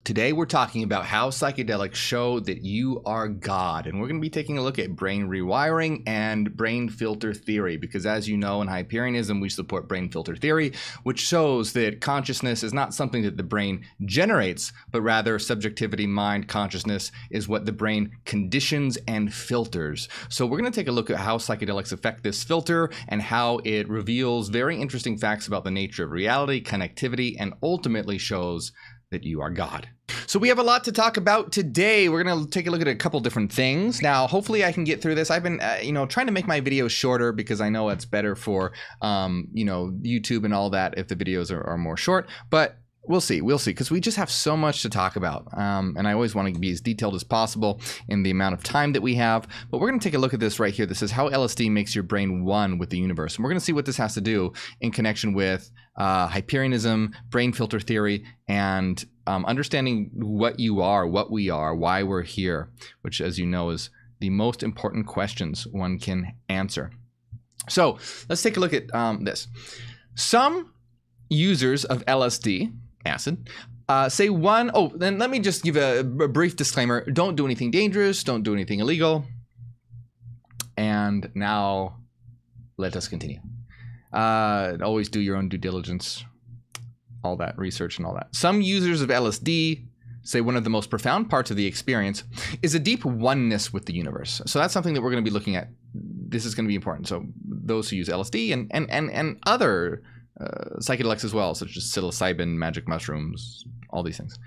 Today we're talking about how psychedelics show that you are God, and we're going to be taking a look at brain rewiring and brain filter theory, because as you know, in Hyperionism we support brain filter theory, which shows that consciousness is not something that the brain generates, but rather subjectivity, mind, consciousness is what the brain conditions and filters. So we're going to take a look at how psychedelics affect this filter and how it reveals very interesting facts about the nature of reality, connectivity, and ultimately shows that you are God. So we have a lot to talk about today. We're going to take a look at a couple different things. Now, hopefully I can get through this. I've been, trying to make my videos shorter because I know it's better for, YouTube and all that if the videos are more short. But we'll see, because we just have so much to talk about. And I always want to be as detailed as possible in the amount of time that we have. But we're going to take a look at this right here. This is how LSD makes your brain one with the universe. And we're going to see what this has to do in connection with Hyperionism, brain filter theory, and understanding what you are, what we are, why we're here, which, as you know, is the most important questions one can answer. So let's take a look at this. Some users of LSD, acid, say then let me just give a brief disclaimer. Don't do anything dangerous. Don't do anything illegal. And now let us continue. Always do your own due diligence, all that research and all that. Some users of LSD say one of the most profound parts of the experience is a deep oneness with the universe. So that's something that we're going to be looking at. This is going to be important. So those who use LSD and other psychedelics as well, such as psilocybin, magic mushrooms, all these things,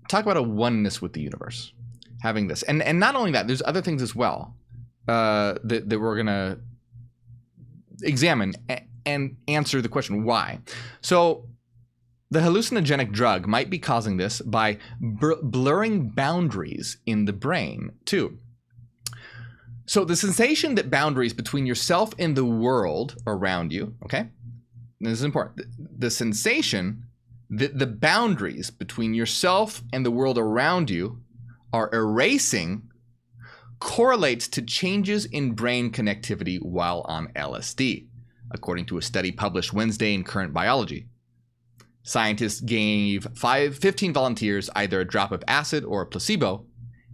talk about a oneness with the universe, having this. And not only that, there's other things as well that we're going to examine and answer the question why. So the hallucinogenic drug might be causing this by blurring boundaries in the brain too. So the sensation that boundaries between yourself and the world around you, okay, this is important, the sensation that the boundaries between yourself and the world around you are erasing correlates to changes in brain connectivity while on LSD, according to a study published Wednesday in Current Biology. Scientists gave 15 volunteers either a drop of acid or a placebo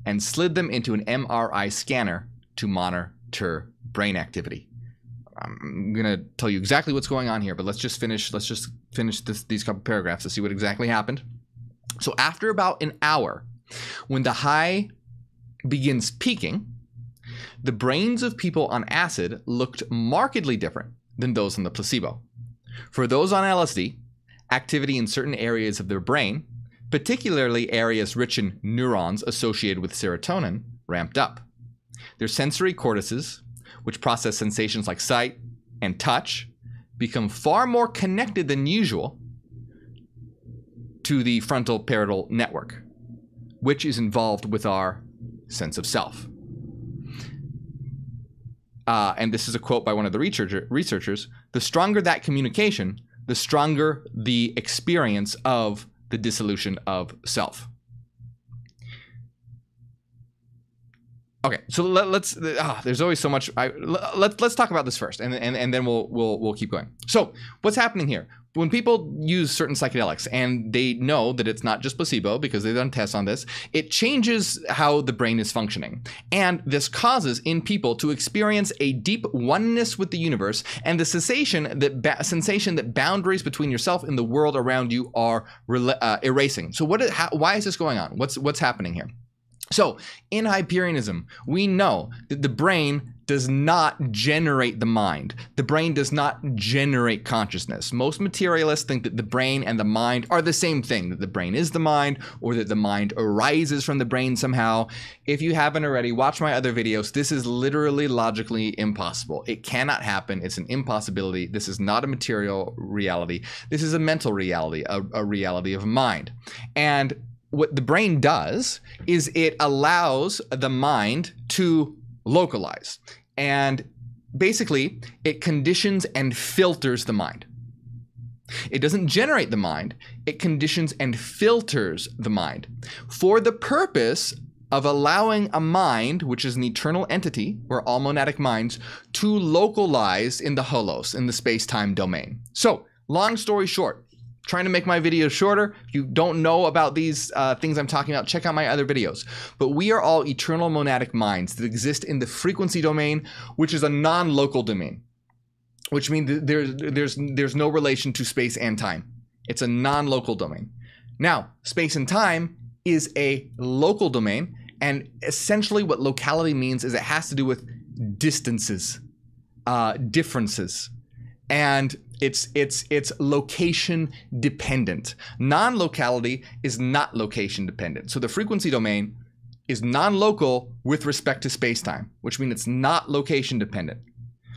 and slid them into an MRI scanner to monitor brain activity. I'm going to tell you exactly what's going on here, but let's just finish these couple paragraphs to see what exactly happened. So after about an hour, when the high begins peaking, the brains of people on acid looked markedly different than those on the placebo. For those on LSD, activity in certain areas of their brain, particularly areas rich in neurons associated with serotonin, ramped up. Their sensory cortices, which process sensations like sight and touch, become far more connected than usual to the frontal parietal network, which is involved with our sense of self. And this is a quote by one of the researchers. The stronger that communication, the stronger the experience of the dissolution of self. Okay, so let's. There's always so much. Let's talk about this first, and then we'll keep going. So what's happening here? When people use certain psychedelics and they know that it's not just placebo because they've done tests on this, it changes how the brain is functioning. And this causes in people to experience a deep oneness with the universe and the sensation that boundaries between yourself and the world around you are erasing. So why is this going on? What's happening here? So in Hyperionism, we know that the brain does not generate the mind. The brain does not generate consciousness. Most materialists think that the brain and the mind are the same thing, that the brain is the mind, or that the mind arises from the brain somehow. If you haven't already, watch my other videos. This is literally logically impossible. It cannot happen. It's an impossibility. This is not a material reality. This is a mental reality, a reality of mind. And what the brain does is it allows the mind to localize. And basically, it conditions and filters the mind. It doesn't generate the mind. It conditions and filters the mind for the purpose of allowing a mind, which is an eternal entity, we're all monadic minds, to localize in the holos, in the space-time domain. So, long story short, trying to make my videos shorter. If you don't know about these things I'm talking about, check out my other videos. But we are all eternal monadic minds that exist in the frequency domain, which is a non-local domain, which means there's no relation to space and time. It's a non-local domain. Now, space and time is a local domain, and essentially what locality means is it has to do with distances, differences, and it's location dependent. Non-locality is not location dependent. So the frequency domain is non-local with respect to space-time, which means it's not location dependent.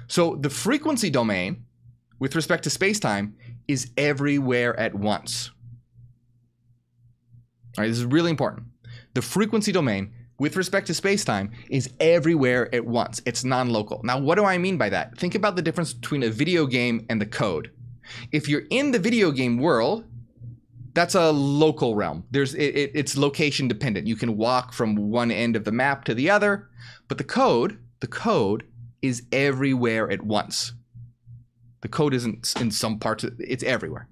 So the frequency domain with respect to space-time is everywhere at once. All right, this is really important. The frequency domain with respect to space-time is everywhere at once. It's non-local. Now, what do I mean by that? Think about the difference between a video game and the code. If you're in the video game world, that's a local realm. It's location dependent. You can walk from one end of the map to the other, but the code is everywhere at once. The code isn't in some parts, it's everywhere.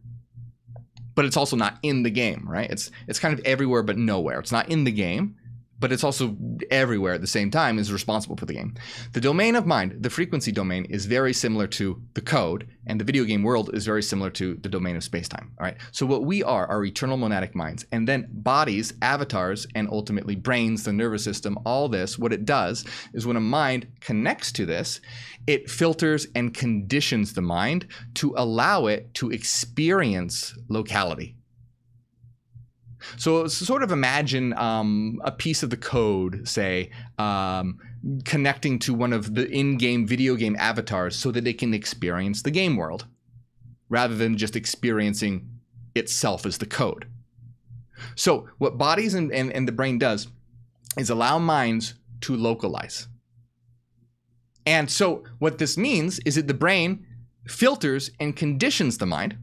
But it's also not in the game, right? It's kind of everywhere but nowhere. It's not in the game, but it's also everywhere at the same time, is responsible for the game. The domain of mind, the frequency domain, is very similar to the code, and the video game world is very similar to the domain of space-time. All right. So what we are eternal monadic minds, and then bodies, avatars, and ultimately brains, the nervous system, all this, what it does is when a mind connects to this, it filters and conditions the mind to allow it to experience locality. So sort of imagine a piece of the code, say, connecting to one of the in-game video game avatars so that it can experience the game world, rather than just experiencing itself as the code. So what bodies and the brain does is allow minds to localize. And so what this means is that the brain filters and conditions the mind.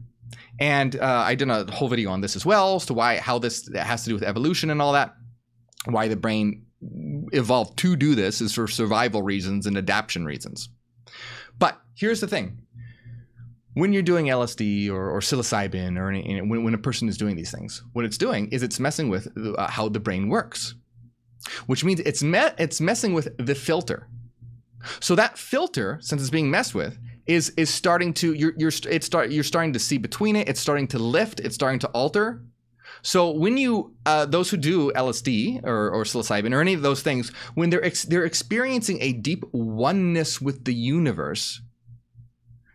And I did a whole video on this as well, as to how this has to do with evolution and all that. Why the brain evolved to do this is for survival reasons and adaptation reasons. But here's the thing. When you're doing LSD or psilocybin, or when a person is doing these things, what it's doing is it's messing with how the brain works, which means it's messing with the filter. So that filter, since it's being messed with, is starting to you're starting to see between it. It's starting to lift. It's starting to alter. So when you those who do LSD or psilocybin or any of those things, when they're experiencing a deep oneness with the universe,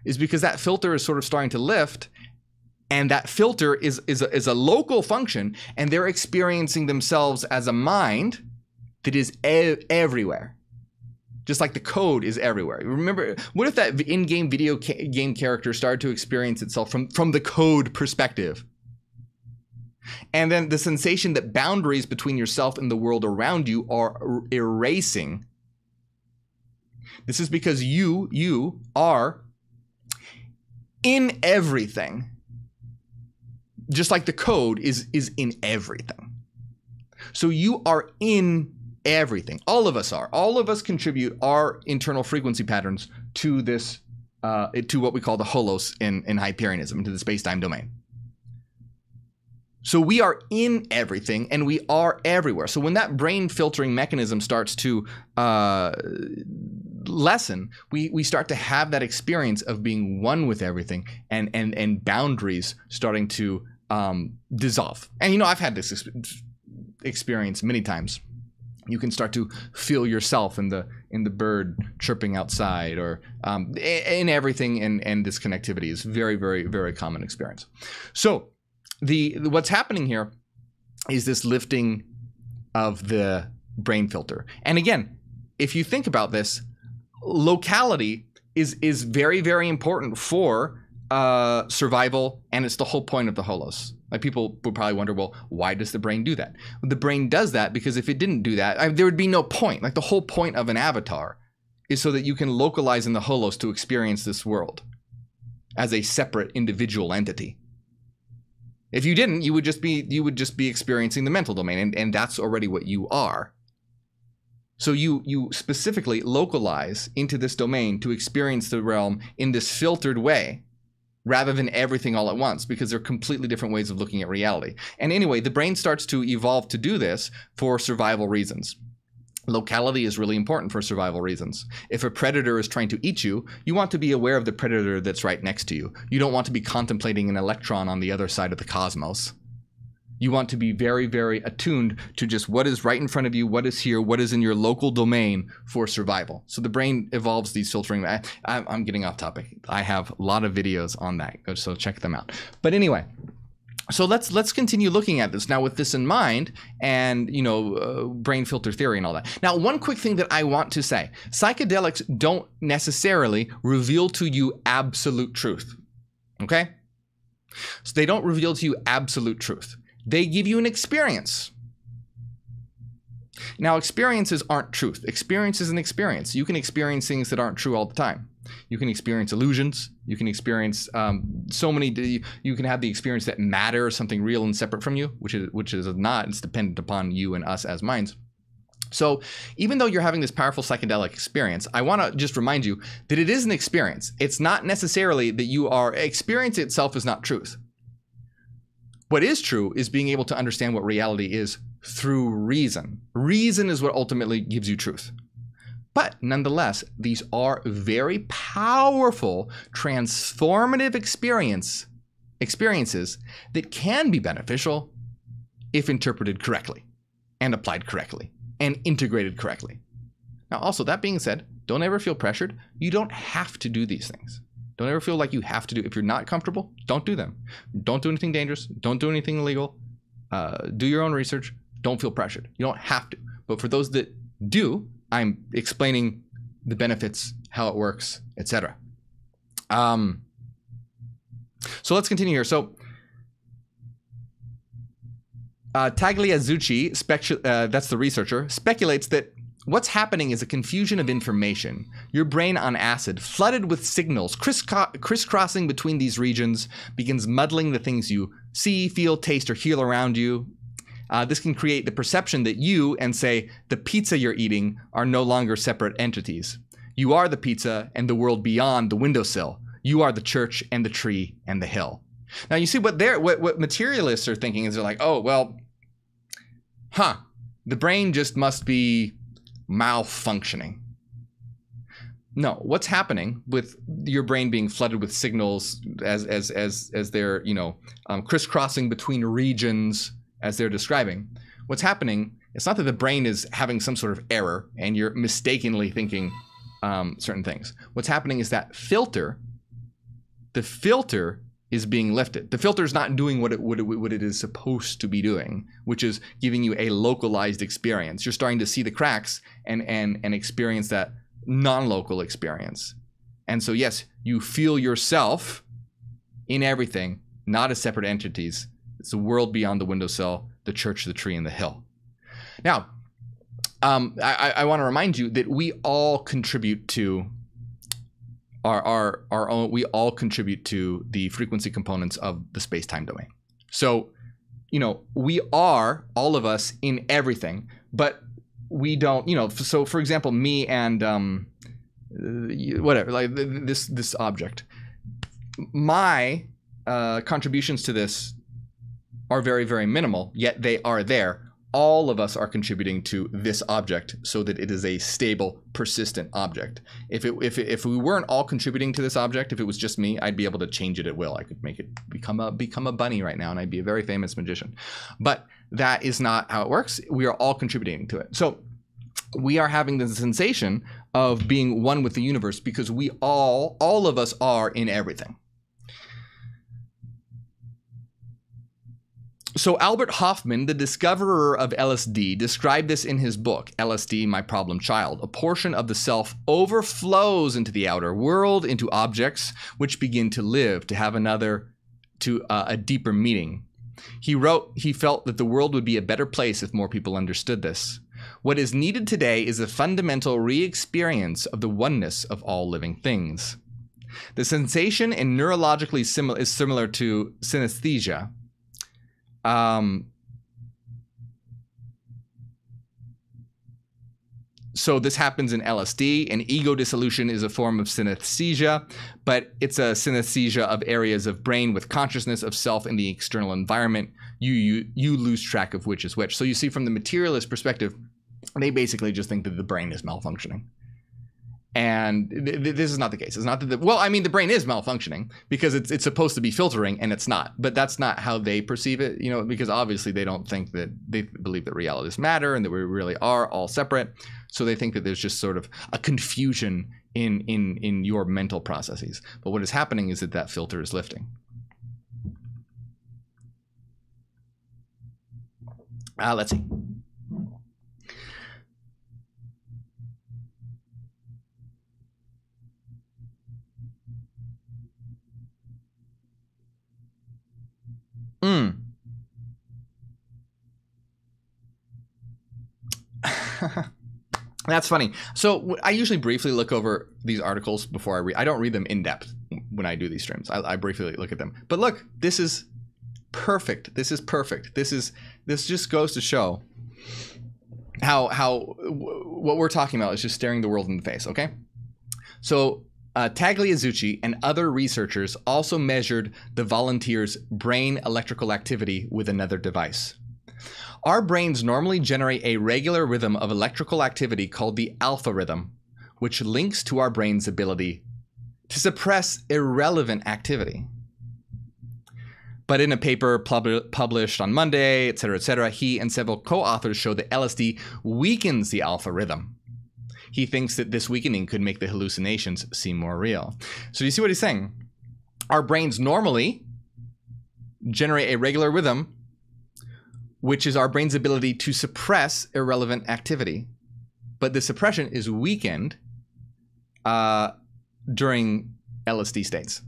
is because that filter is sort of starting to lift, and that filter is a local function, and they're experiencing themselves as a mind that is everywhere. Just like the code is everywhere. Remember, what if that in-game video game character started to experience itself from the code perspective? And then the sensation that boundaries between yourself and the world around you are erasing. This is because you are in everything. Just like the code is in everything. So you are in everything. All of us are. All of us contribute our internal frequency patterns to this, to what we call the holos in Hyperianism, into the space-time domain. So we are in everything, and we are everywhere. So when that brain filtering mechanism starts to lessen, we start to have that experience of being one with everything, and boundaries starting to dissolve. And I've had this experience many times. You can start to feel yourself in the bird chirping outside, or in everything, and this connectivity is very, very, very common experience. So what's happening here is this lifting of the brain filter. And again, if you think about this, locality is very, very important for survival, and it's the whole point of the holos. Like, people would probably wonder, well, why does the brain do that? Well, the brain does that because if it didn't do that, there would be no point. Like, the whole point of an avatar is so that you can localize in the holos to experience this world as a separate individual entity. If you didn't, you would just be experiencing the mental domain, and that's already what you are. So you specifically localize into this domain to experience the realm in this filtered way, rather than everything all at once, because they're completely different ways of looking at reality. And anyway, the brain starts to evolve to do this for survival reasons. Locality is really important for survival reasons. If a predator is trying to eat you, you want to be aware of the predator that's right next to you. You don't want to be contemplating an electron on the other side of the cosmos. You want to be very, very attuned to just what is right in front of you, what is here, what is in your local domain for survival. So the brain evolves these filtering. I'm getting off topic. I have a lot of videos on that, so check them out. But anyway, so let's continue looking at this now with this in mind, and brain filter theory and all that. Now, one quick thing that I want to say: psychedelics don't necessarily reveal to you absolute truth. Okay, so they don't reveal to you absolute truth. They give you an experience. Now, experiences aren't truth. Experience is an experience. You can experience things that aren't true all the time. You can experience illusions. You can experience you can have the experience that matter, something real and separate from you, which is not. It's dependent upon you and us as minds. So even though you're having this powerful psychedelic experience, I want to just remind you that it is an experience. It's not necessarily that you are. Experience itself is not truth. What is true is being able to understand what reality is through reason. Reason is what ultimately gives you truth. But nonetheless, these are very powerful, transformative experiences that can be beneficial if interpreted correctly and applied correctly and integrated correctly. Now, also, that being said, don't ever feel pressured. You don't have to do these things. Don't ever feel like you have to do. If you're not comfortable, don't do them. Don't do anything dangerous. Don't do anything illegal. Do your own research. Don't feel pressured. You don't have to. But for those that do, I'm explaining the benefits, how it works, etc. So let's continue here. So Tagliazucchi, that's the researcher, speculates that what's happening is a confusion of information. Your brain on acid, flooded with signals, crisscrossing between these regions, begins muddling the things you see, feel, taste, or hear around you. This can create the perception that you and, say, the pizza you're eating are no longer separate entities. You are the pizza and the world beyond the windowsill. You are the church and the tree and the hill. Now, you see what materialists are thinking is they're like, oh, well, the brain just must be malfunctioning. No, what's happening with your brain being flooded with signals as they're crisscrossing between regions as they're describing? What's happening? It's not that the brain is having some sort of error and you're mistakenly thinking certain things. What's happening is that the filter is being lifted. The filter is not doing what it is supposed to be doing, which is giving you a localized experience. You're starting to see the cracks and experience that non-local experience. And so yes, you feel yourself in everything, not as separate entities. It's the world beyond the windowsill, the church, the tree, and the hill. Now, I want to remind you that we all contribute to our own. We all contribute to the frequency components of the space-time domain. So, we are, all of us, in everything, but we don't. So for example, me and whatever, like this object, my contributions to this are very, very minimal, yet they are there. All of us are contributing to this object so that it is a stable, persistent object. If we weren't all contributing to this object, if it was just me, I'd be able to change it at will. I could make it become a bunny right now, and I'd be a very famous magician. But that is not how it works. We are all contributing to it. So we are having the sensation of being one with the universe because we all of us are in everything. So Albert Hofmann, the discoverer of LSD, described this in his book, LSD, My Problem Child. A portion of the self overflows into the outer world, into objects which begin to live, to have a deeper meaning. He wrote, he felt that the world would be a better place if more people understood this. What is needed today is a fundamental re-experience of the oneness of all living things. The sensation is neurologically similar to synesthesia. So this happens in LSD, and ego dissolution is a form of synesthesia, but it's a synesthesia of areas of brain with consciousness of self in the external environment. You lose track of which is which. So you see, from the materialist perspective, they basically just think that the brain is malfunctioning. And this is not the case. It's not that well, I mean, the brain is malfunctioning because it's supposed to be filtering, and it's not. But that's not how they perceive it, you know, because obviously they don't think that, they believe that realities matter and that we really are all separate. So they think that there's just sort of a confusion in your mental processes. But what is happening is that filter is lifting. Let's see. That's funny. So I usually briefly look over these articles before I read. I don't read them in depth when I do these streams. I briefly look at them. But look, this is perfect. This is perfect. This just goes to show how what we're talking about is just staring the world in the face. Okay. So Tagliazucci and other researchers also measured the volunteers' brain electrical activity with another device. Our brains normally generate a regular rhythm of electrical activity called the alpha rhythm, which links to our brain's ability to suppress irrelevant activity. But in a paper published on Monday, etc., he and several co-authors show that LSD weakens the alpha rhythm. He thinks that this weakening could make the hallucinations seem more real. So you see what he's saying? Our brains normally generate a regular rhythm, which is our brain's ability to suppress irrelevant activity. But the suppression is weakened during LSD states.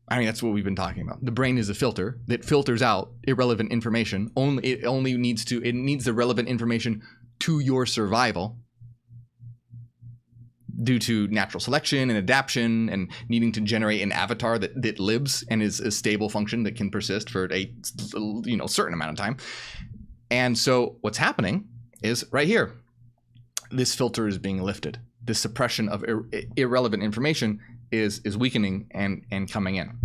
I mean, that's what we've been talking about. The brain is a filter that filters out irrelevant information. It needs the relevant information to your survival due to natural selection and adaptation and needing to generate an avatar that lives and is a stable function that can persist for a certain amount of time. And so what's happening is right here, this filter is being lifted. This suppression of irrelevant information is weakening and coming in.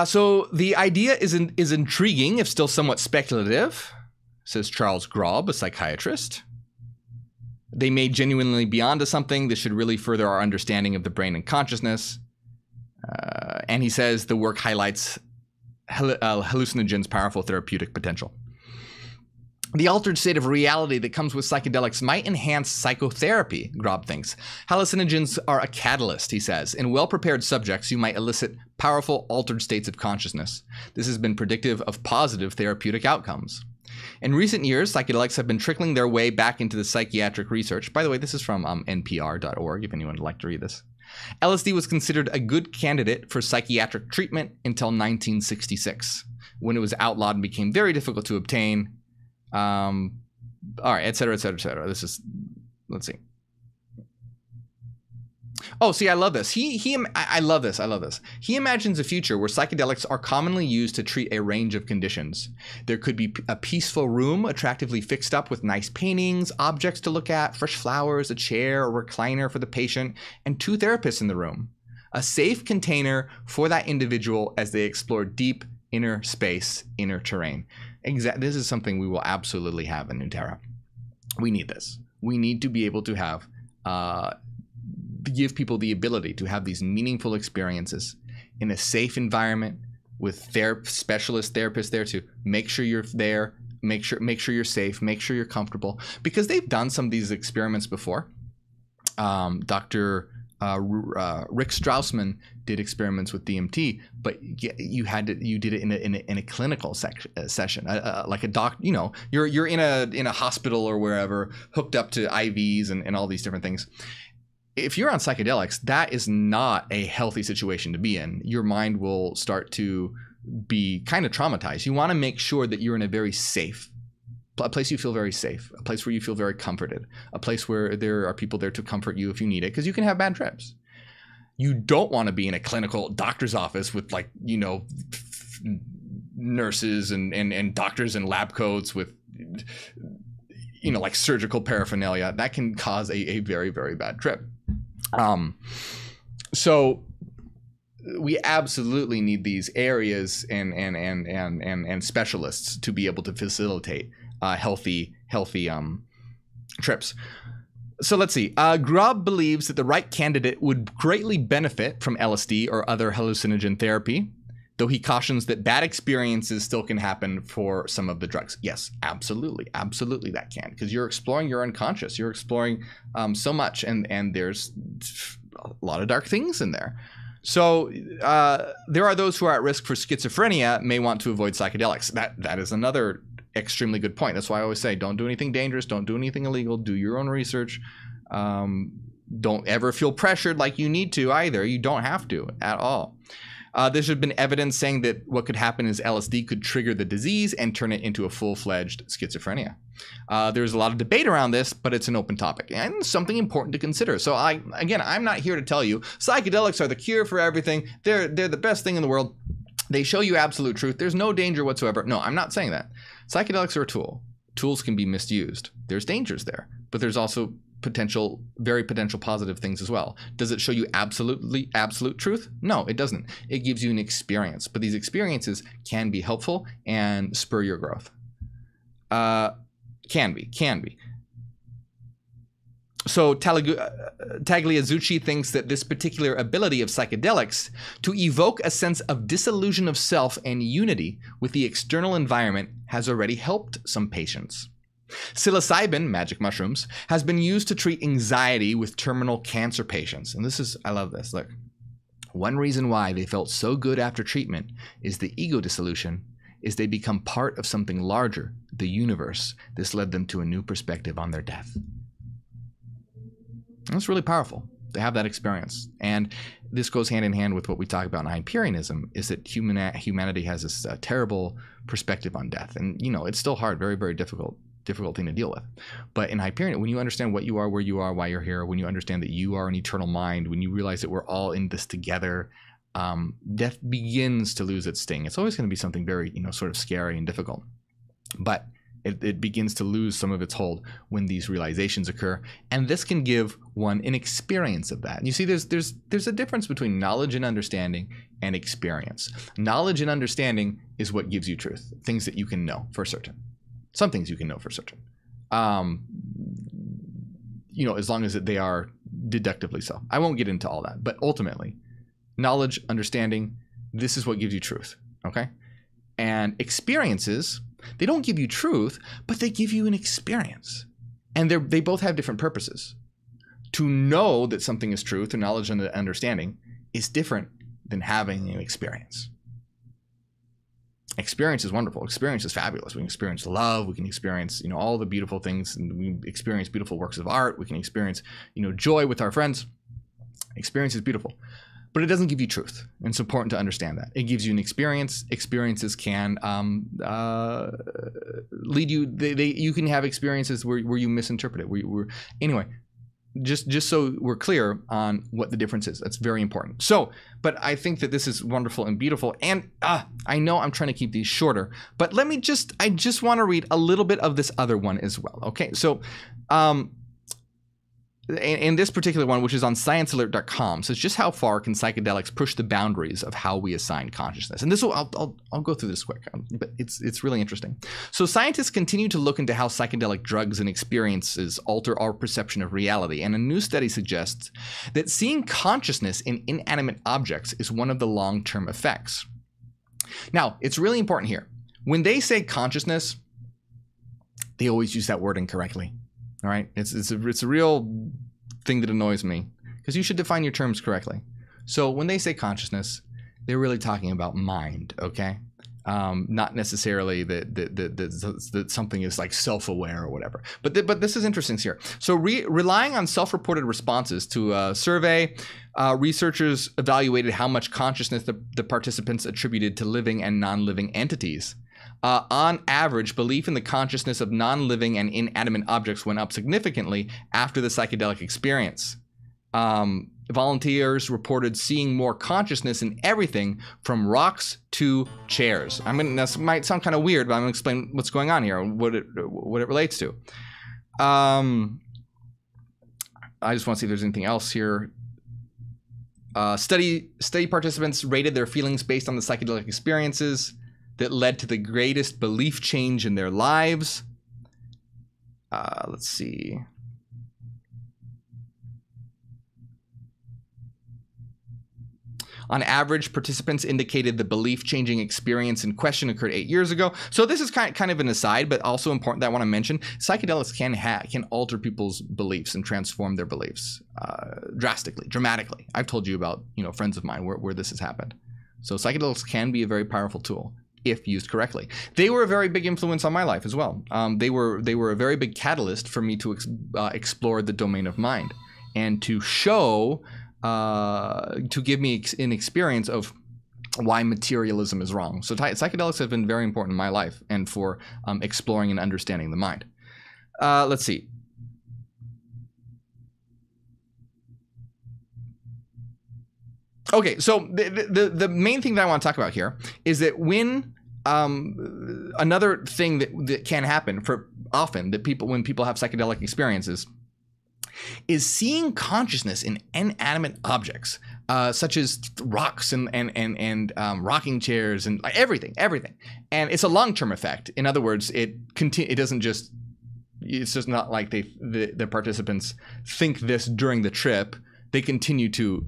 So the idea is intriguing, if still somewhat speculative, says Charles Grob, a psychiatrist. They may genuinely be onto something. This should really further our understanding of the brain and consciousness. And he says the work highlights hallucinogens' powerful therapeutic potential. The altered state of reality that comes with psychedelics might enhance psychotherapy, Grob thinks. Hallucinogens are a catalyst, he says. In well-prepared subjects, you might elicit powerful altered states of consciousness. This has been predictive of positive therapeutic outcomes. In recent years, psychedelics have been trickling their way back into the psychiatric research. By the way, this is from npr.org, if anyone would like to read this. LSD was considered a good candidate for psychiatric treatment until 1966, when it was outlawed and became very difficult to obtain. All right, et cetera, et cetera, et cetera. This is, let's see. Oh, see, I love this. I love this. I love this. He imagines a future where psychedelics are commonly used to treat a range of conditions. There could be a peaceful room attractively fixed up with nice paintings, objects to look at, fresh flowers, a chair or recliner for the patient, and 2 therapists in the room. A safe container for that individual as they explore deep inner space, inner terrain. This is something we will absolutely have in Nuterra. We need this. We need to be able to have give people the ability to have these meaningful experiences in a safe environment with specialist therapists there to make sure you're there, make sure you're safe, make sure you're comfortable, because they've done some of these experiments before. Dr. Rick Straussman did experiments with DMT, but you did it in a clinical session, like a doc. You know, you're in a hospital or wherever, hooked up to IVs and all these different things. If you're on psychedelics, that is not a healthy situation to be in. Your mind will start to be kind of traumatized. You want to make sure that you're in a very safe, a place you feel very safe, a place where you feel very comforted, a place where there are people there to comfort you if you need it, because you can have bad trips. You don't want to be in a clinical doctor's office with, like, you know, nurses and doctors in lab coats with, like surgical paraphernalia, that can cause a very, very bad trip. So we absolutely need these areas and specialists to be able to facilitate healthy trips. So let's see. Grubb believes that the right candidate would greatly benefit from LSD or other hallucinogen therapy, though he cautions that bad experiences still can happen for some of the drugs. Yes, absolutely. Absolutely that can, because you're exploring your unconscious. You're exploring so much, and there's a lot of dark things in there. So there are those who are at risk for schizophrenia, may want to avoid psychedelics. That is another extremely good point. That's why I always say, don't do anything dangerous, don't do anything illegal, do your own research. Don't ever feel pressured like you need to either. You don't have to at all. There's been evidence saying that what could happen is LSD could trigger the disease and turn it into a full-fledged schizophrenia. There's a lot of debate around this, but it's an open topic and something important to consider. So I'm not here to tell you psychedelics are the cure for everything. They're the best thing in the world. They show you absolute truth. There's no danger whatsoever. No, I'm not saying that. Psychedelics are a tool. Tools can be misused. There's dangers there, but there's also very potential positive things as well. Does it show you absolute truth? No, it doesn't. It gives you an experience, but these experiences can be helpful and spur your growth. Can be. So Tagliazucci thinks that this particular ability of psychedelics to evoke a sense of disillusion of self and unity with the external environment has already helped some patients. Psilocybin, magic mushrooms, has been used to treat anxiety with terminal cancer patients. And I love this, look. One reason why they felt so good after treatment is the ego dissolution, is they become part of something larger, the universe. This led them to a new perspective on their death. That's really powerful to have that experience. And this goes hand in hand with what we talk about in Hyperianism, is that humanity has this terrible perspective on death. And, it's still hard, very, very difficult thing to deal with. But in Hyperion, when you understand what you are, where you are, why you're here, when you understand that you are an eternal mind, when you realize that we're all in this together, death begins to lose its sting. It's always going to be something very, sort of scary and difficult. But it begins to lose some of its hold when these realizations occur. And this can give one an experience of that. And you see, there's a difference between knowledge and understanding and experience. Knowledge and understanding is what gives you truth, things that you can know for certain. Some things you can know for certain, as long as they are deductively so. I won't get into all that, but ultimately, knowledge, understanding, this is what gives you truth, okay? And experiences, they don't give you truth, but they give you an experience. And they both have different purposes. To know that something is true through knowledge and understanding is different than having an experience. Experience is wonderful. Experience is fabulous. We can experience love. We can experience, all the beautiful things. And we experience beautiful works of art. We can experience, joy with our friends. Experience is beautiful, but it doesn't give you truth. And it's important to understand that. It gives you an experience. Experiences can lead you. You can have experiences where you misinterpret it. Anyway. Just so we're clear on what the difference is. That's very important. So, but I think that this is wonderful and beautiful. And I know I'm trying to keep these shorter, but I just want to read a little bit of this other one as well. Okay, so in this particular one, which is on sciencealert.com, says just how far can psychedelics push the boundaries of how we assign consciousness? And this will I'll go through this quick, but it's really interesting. So scientists continue to look into how psychedelic drugs and experiences alter our perception of reality, and a new study suggests that seeing consciousness in inanimate objects is one of the long-term effects. Now, it's really important here. When they say consciousness, they always use that word incorrectly. All right, it's a real thing that annoys me, because you should define your terms correctly. So when they say consciousness, they're really talking about mind, okay? Not necessarily that something is like self-aware or whatever. But this is interesting here. So relying on self-reported responses to a survey, researchers evaluated how much consciousness the participants attributed to living and non-living entities. On average, belief in the consciousness of non-living and inanimate objects went up significantly after the psychedelic experience. Volunteers reported seeing more consciousness in everything from rocks to chairs. This might sound kind of weird, but I'm going to explain what's going on here and what it relates to. I just want to see if there's anything else here. Study participants rated their feelings based on the psychedelic experiences that led to the greatest belief change in their lives. Let's see. On average, participants indicated the belief-changing experience in question occurred 8 years ago. So this is kind of an aside, but also important that I want to mention. Psychedelics can alter people's beliefs and transform their beliefs drastically, dramatically. I've told you about friends of mine where this has happened. So psychedelics can be a very powerful tool if used correctly. They were a very big influence on my life as well. They were a very big catalyst for me to explore the domain of mind and to show. To give me an experience of why materialism is wrong. So psychedelics have been very important in my life and for exploring and understanding the mind. Let's see. Okay, so the main thing that I want to talk about here is that when another thing that can happen when people have psychedelic experiences is seeing consciousness in inanimate objects, such as rocks and rocking chairs and everything. And it's a long-term effect. In other words, it's just not like the participants think this during the trip. They continue to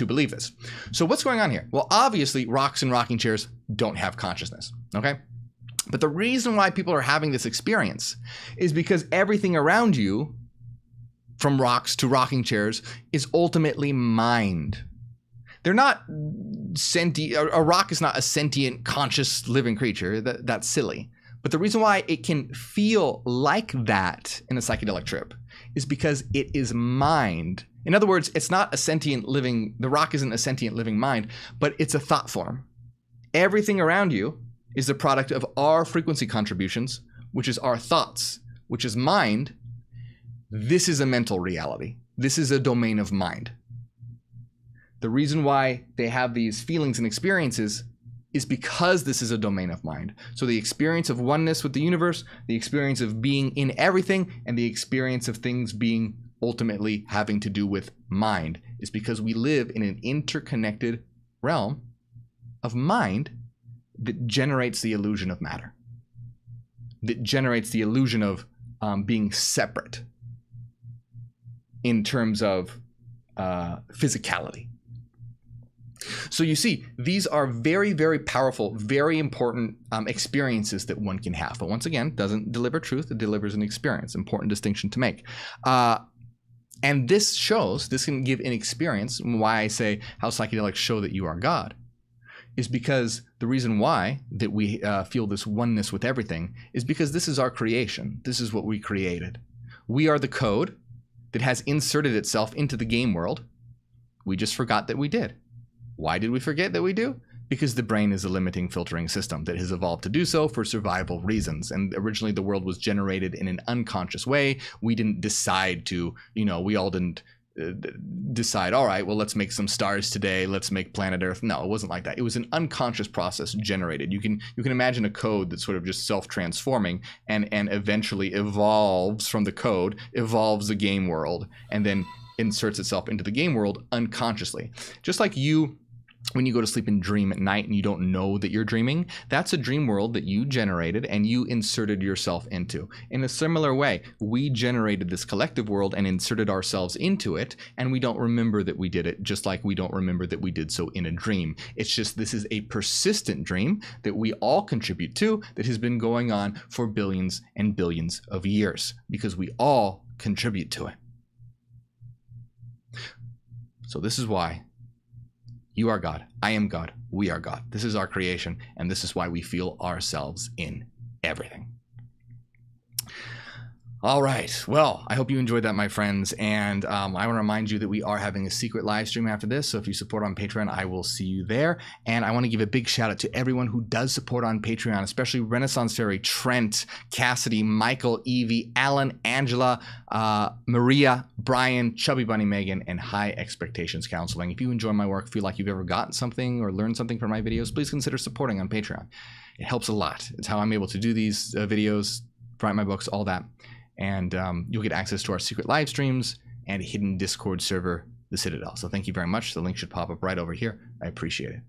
believe this. So what's going on here? Well, obviously, rocks and rocking chairs don't have consciousness, okay? But the reason why people are having this experience is because everything around you, from rocks to rocking chairs, is ultimately mind. They're not sentient. A rock is not a sentient, conscious, living creature. That's silly. But the reason why it can feel like that in a psychedelic trip is because it is mind. In other words, it's not a sentient living, the rock isn't a sentient living mind, but it's a thought form. Everything around you is the product of our frequency contributions, which is our thoughts, which is mind. This is a mental reality. This is a domain of mind. The reason why they have these feelings and experiences is because this is a domain of mind. So the experience of oneness with the universe, the experience of being in everything, and the experience of things being ultimately having to do with mind is because we live in an interconnected realm of mind that generates the illusion of matter, that generates the illusion of being separate in terms of physicality. So you see, these are very, very powerful, very important experiences that one can have. But once again, doesn't deliver truth, it delivers an experience. Important distinction to make. And this can give an experience. Why I say how psychedelics show that you are God is because the reason why that we feel this oneness with everything is because this is our creation. This is what we created. We are the code that has inserted itself into the game world. We just forgot that we did. Why did we forget that we do? Because the brain is a limiting filtering system that has evolved to do so for survival reasons. And originally the world was generated in an unconscious way. We didn't decide to, we all didn't decide, all right, well, let's make some stars today. Let's make planet Earth. No, it wasn't like that. It was an unconscious process generated. You can imagine a code that's sort of just self-transforming and eventually evolves from the code, evolves the game world, and then inserts itself into the game world unconsciously. Just like when you go to sleep and dream at night and you don't know that you're dreaming, that's a dream world that you generated and you inserted yourself into. In a similar way, we generated this collective world and inserted ourselves into it, and we don't remember that we did it, just like we don't remember that we did so in a dream. It's just this is a persistent dream that we all contribute to that has been going on for billions and billions of years because we all contribute to it. So this is why you are God, I am God, we are God. This is our creation, and this is why we feel ourselves in everything. All right, well, I hope you enjoyed that, my friends, and I want to remind you that we are having a secret live stream after this, so if you support on Patreon, I will see you there. And I want to give a big shout out to everyone who does support on Patreon, especially Renaissance Fairy, Trent, Cassidy, Michael, Evie, Alan, Angela, Maria, Brian, Chubby Bunny, Megan, and High Expectations Counseling. If you enjoy my work, feel like you've ever gotten something or learned something from my videos, please consider supporting on Patreon. It helps a lot. It's how I'm able to do these videos, write my books, all that. and you'll get access to our secret live streams and a hidden Discord server, the Citadel. So thank you very much. The link should pop up right over here. I appreciate it.